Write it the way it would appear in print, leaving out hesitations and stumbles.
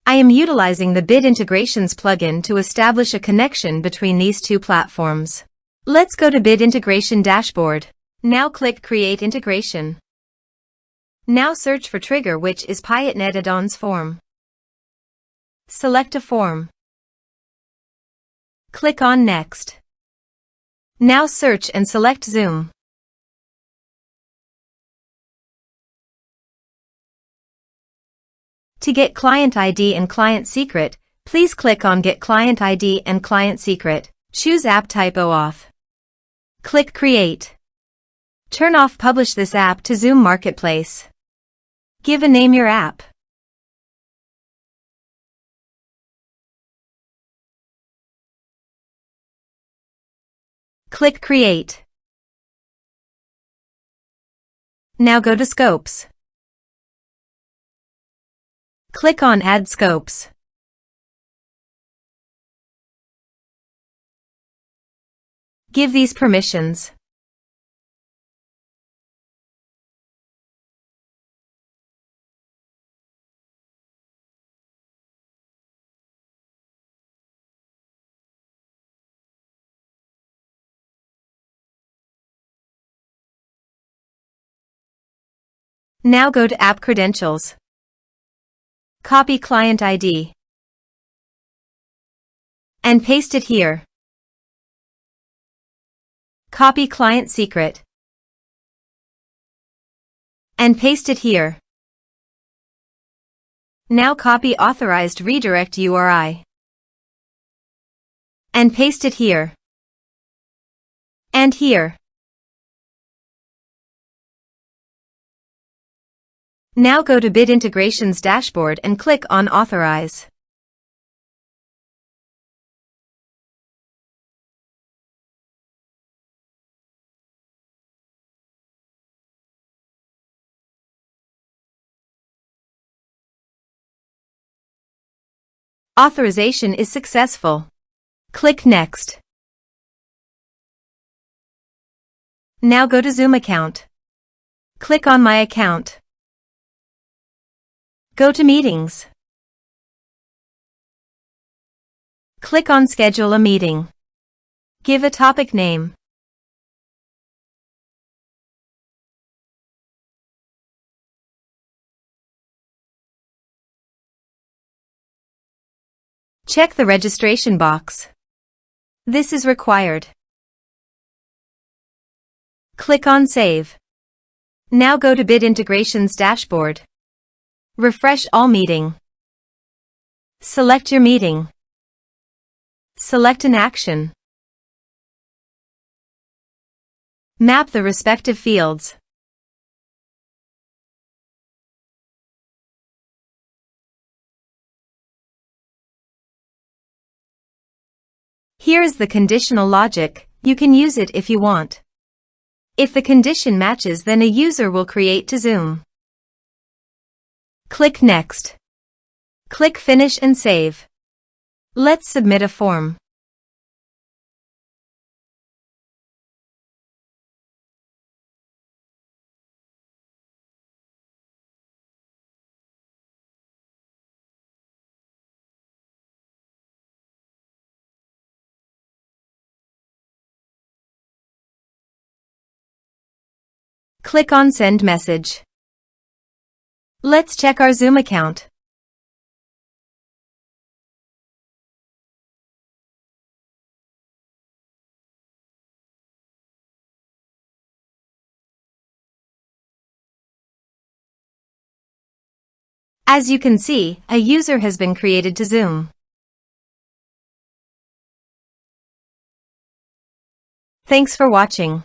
I am utilizing the Bit Integrations plugin to establish a connection between these two platforms. Let's go to Bit Integration Dashboard. Now click Create Integration. Now search for trigger, which is Piotnet Addons form. Select a form. Click on Next. Now search and select Zoom. To get client ID and client secret, please click on Get Client ID and Client Secret. Choose App Type OAuth. Click Create. Turn off Publish this app to Zoom Marketplace. Give a name your app. Click Create. Now go to Scopes. Click on Add Scopes. Give these permissions. Now go to App Credentials. Copy Client ID and paste it here. Copy Client Secret and paste it here. Now copy Authorized Redirect URI and paste it here and here. Now go to Bit Integrations Dashboard and click on Authorize. Authorization is successful. Click Next. Now go to Zoom account. Click on My Account. Go to Meetings. Click on Schedule a meeting. Give a topic name. Check the registration box. This is required. Click on Save. Now go to Bit Integrations Dashboard. Refresh all meeting. Select your meeting. Select an action. Map the respective fields. Here is the conditional logic. You can use it if you want. If the condition matches, then a user will create to Zoom. Click Next. Click Finish and Save. Let's submit a form. Click on Send Message. Let's check our Zoom account. As you can see, a user has been created to Zoom. Thanks for watching.